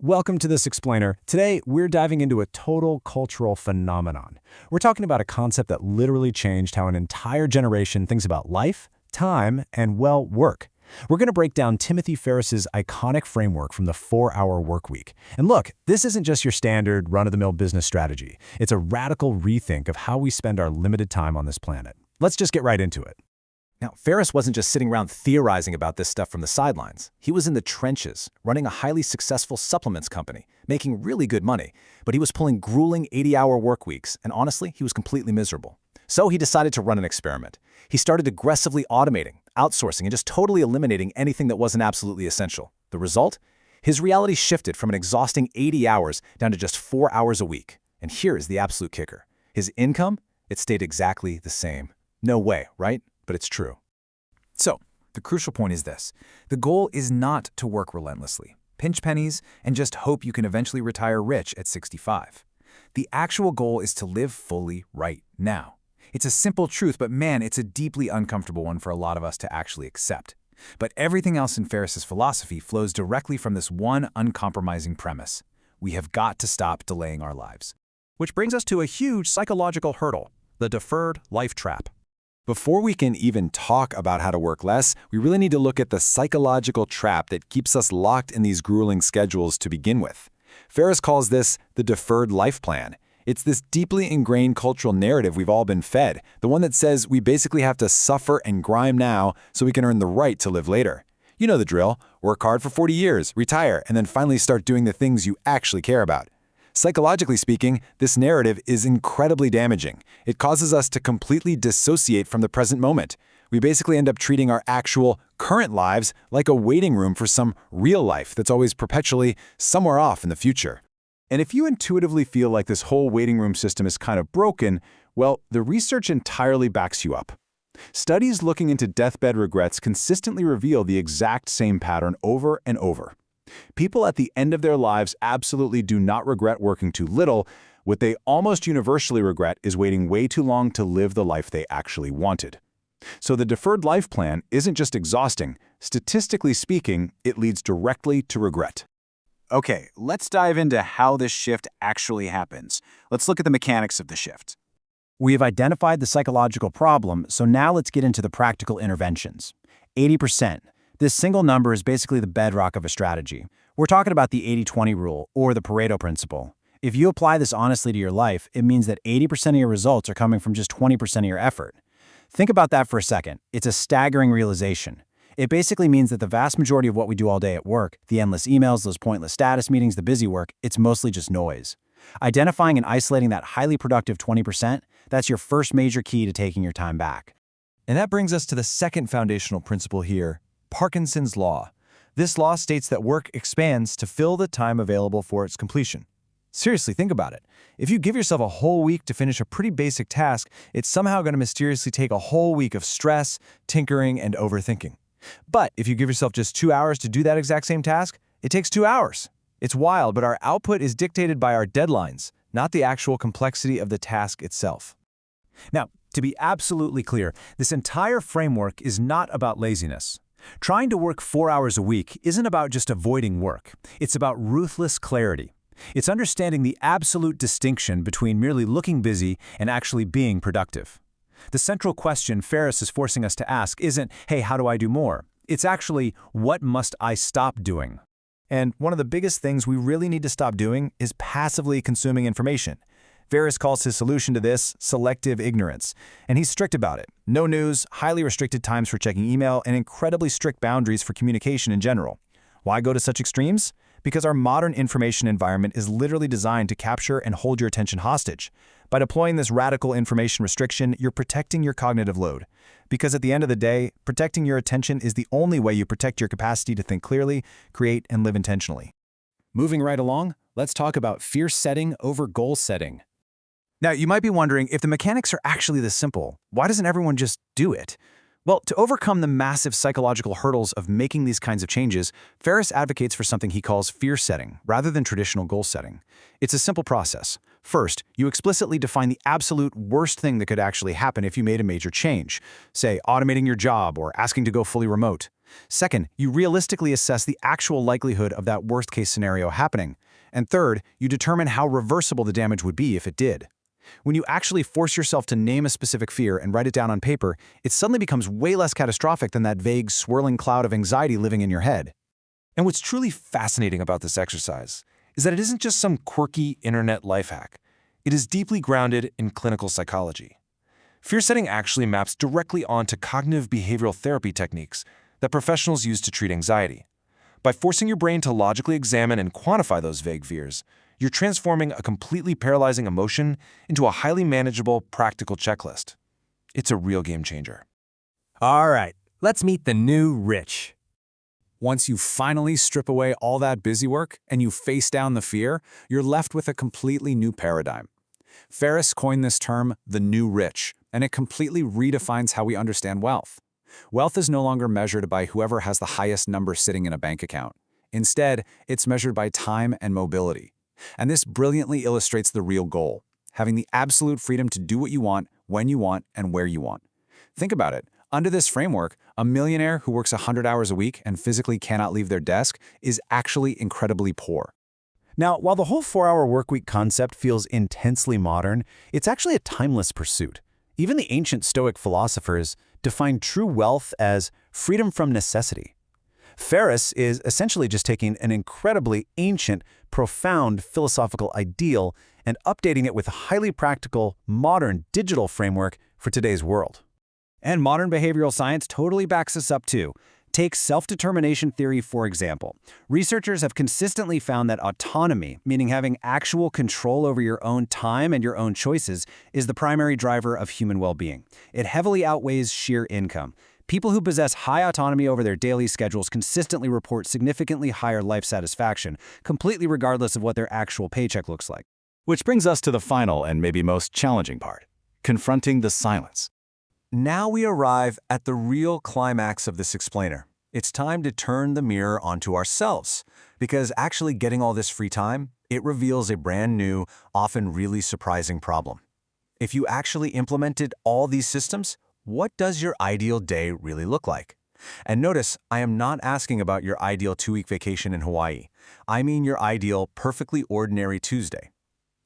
welcome to This Explainer. Today, we're diving into a total cultural phenomenon. We're talking about a concept that literally changed how an entire generation thinks about life, time, and, well, work. We're going to break down Tim Ferriss's iconic framework from the 4-Hour Workweek. And look, this isn't just your standard run-of-the-mill business strategy. It's a radical rethink of how we spend our limited time on this planet. Let's just get right into it. Now, Ferriss wasn't just sitting around theorizing about this stuff from the sidelines. He was in the trenches, running a highly successful supplements company, making really good money. But he was pulling grueling 80-hour work weeks, and honestly, he was completely miserable. So he decided to run an experiment. He started aggressively automating, outsourcing, and just totally eliminating anything that wasn't absolutely essential. The result? His reality shifted from an exhausting 80 hours down to just 4 hours a week. And here is the absolute kicker. His income? It stayed exactly the same. No way, right? But it's true. So, the crucial point is this. The goal is not to work relentlessly, pinch pennies, and just hope you can eventually retire rich at 65. The actual goal is to live fully right now. It's a simple truth, but man, it's a deeply uncomfortable one for a lot of us to actually accept. But everything else in Ferriss's philosophy flows directly from this one uncompromising premise. We have got to stop delaying our lives. Which brings us to a huge psychological hurdle, the deferred life trap. Before we can even talk about how to work less, we really need to look at the psychological trap that keeps us locked in these grueling schedules to begin with. Ferriss calls this the deferred life plan. It's this deeply ingrained cultural narrative we've all been fed, the one that says we basically have to suffer and grind now so we can earn the right to live later. You know the drill. Work hard for 40 years, retire, and then finally start doing the things you actually care about. Psychologically speaking, this narrative is incredibly damaging. It causes us to completely dissociate from the present moment. We basically end up treating our actual, current lives like a waiting room for some real life that's always perpetually somewhere off in the future. And if you intuitively feel like this whole waiting room system is kind of broken, well, the research entirely backs you up. Studies looking into deathbed regrets consistently reveal the exact same pattern over and over. People at the end of their lives absolutely do not regret working too little. What they almost universally regret is waiting way too long to live the life they actually wanted. So the deferred life plan isn't just exhausting. Statistically speaking, it leads directly to regret. Okay, let's dive into how this shift actually happens. Let's look at the mechanics of the shift. We've identified the psychological problem, so now let's get into the practical interventions. 80%. This single number is basically the bedrock of a strategy. We're talking about the 80-20 rule, or the Pareto principle. If you apply this honestly to your life, it means that 80% of your results are coming from just 20% of your effort. Think about that for a second. It's a staggering realization. It basically means that the vast majority of what we do all day at work, the endless emails, those pointless status meetings, the busy work, it's mostly just noise. Identifying and isolating that highly productive 20%, that's your first major key to taking your time back. And that brings us to the second foundational principle here, Parkinson's law. This law states that work expands to fill the time available for its completion. Seriously, think about it. If you give yourself a whole week to finish a pretty basic task, it's somehow going to mysteriously take a whole week of stress, tinkering, and overthinking. But if you give yourself just 2 hours to do that exact same task, it takes 2 hours. It's wild, but our output is dictated by our deadlines, not the actual complexity of the task itself. Now, to be absolutely clear, this entire framework is not about laziness. Trying to work 4 hours a week isn't about just avoiding work. It's about ruthless clarity. It's understanding the absolute distinction between merely looking busy and actually being productive. The central question Ferriss is forcing us to ask isn't, hey, how do I do more? It's actually, what must I stop doing? And one of the biggest things we really need to stop doing is passively consuming information. Ferriss calls his solution to this selective ignorance, and he's strict about it. No news, highly restricted times for checking email, and incredibly strict boundaries for communication in general. Why go to such extremes? Because our modern information environment is literally designed to capture and hold your attention hostage. By deploying this radical information restriction, you're protecting your cognitive load. Because at the end of the day, protecting your attention is the only way you protect your capacity to think clearly, create, and live intentionally. Moving right along, let's talk about fear setting over goal setting. Now, you might be wondering, if the mechanics are actually this simple, why doesn't everyone just do it? Well, to overcome the massive psychological hurdles of making these kinds of changes, Ferriss advocates for something he calls fear setting, rather than traditional goal setting. It's a simple process. First, you explicitly define the absolute worst thing that could actually happen if you made a major change, say automating your job or asking to go fully remote. Second, you realistically assess the actual likelihood of that worst-case scenario happening. And third, you determine how reversible the damage would be if it did. When you actually force yourself to name a specific fear and write it down on paper, it suddenly becomes way less catastrophic than that vague, swirling cloud of anxiety living in your head. And what's truly fascinating about this exercise is that it isn't just some quirky internet life hack. It is deeply grounded in clinical psychology. Fear setting actually maps directly onto cognitive behavioral therapy techniques that professionals use to treat anxiety. By forcing your brain to logically examine and quantify those vague fears, you're transforming a completely paralyzing emotion into a highly manageable, practical checklist. It's a real game changer. All right, let's meet the new Rich. Once you finally strip away all that busy work and you face down the fear, you're left with a completely new paradigm. Ferriss coined this term, the new rich, and it completely redefines how we understand wealth. Wealth is no longer measured by whoever has the highest number sitting in a bank account. Instead, it's measured by time and mobility. And this brilliantly illustrates the real goal, having the absolute freedom to do what you want, when you want, and where you want. Think about it. Under this framework, a millionaire who works 100 hours a week and physically cannot leave their desk is actually incredibly poor. Now, while the whole 4-hour workweek concept feels intensely modern, it's actually a timeless pursuit. Even the ancient Stoic philosophers defined true wealth as freedom from necessity. Ferriss is essentially just taking an incredibly ancient, profound philosophical ideal and updating it with a highly practical, modern digital framework for today's world. And modern behavioral science totally backs us up too. Take self-determination theory, for example. Researchers have consistently found that autonomy, meaning having actual control over your own time and your own choices, is the primary driver of human well-being. It heavily outweighs sheer income. People who possess high autonomy over their daily schedules consistently report significantly higher life satisfaction, completely regardless of what their actual paycheck looks like. Which brings us to the final and maybe most challenging part, confronting the silence. Now we arrive at the real climax of this explainer. It's time to turn the mirror onto ourselves, because actually getting all this free time, it reveals a brand new, often really surprising problem. If you actually implemented all these systems, what does your ideal day really look like? And notice, I am not asking about your ideal 2-week vacation in Hawaii. I mean your ideal, perfectly ordinary Tuesday.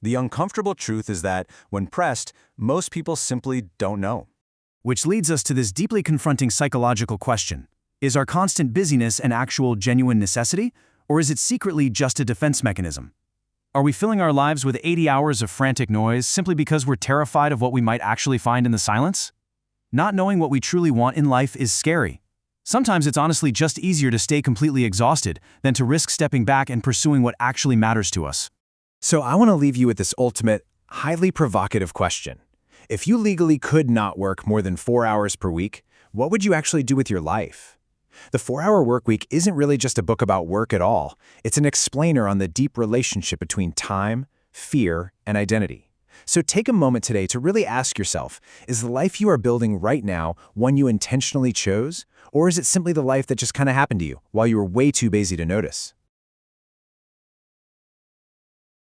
The uncomfortable truth is that, when pressed, most people simply don't know. Which leads us to this deeply confronting psychological question. Is our constant busyness an actual genuine necessity, or is it secretly just a defense mechanism? Are we filling our lives with 80 hours of frantic noise simply because we're terrified of what we might actually find in the silence? Not knowing what we truly want in life is scary. Sometimes it's honestly just easier to stay completely exhausted than to risk stepping back and pursuing what actually matters to us. So I want to leave you with this ultimate, highly provocative question. If you legally could not work more than 4 hours per week, what would you actually do with your life? The 4-Hour Workweek isn't really just a book about work at all. It's an explainer on the deep relationship between time, fear, and identity. So take a moment today to really ask yourself, is the life you are building right now one you intentionally chose, or is it simply the life that just kind of happened to you while you were way too busy to notice?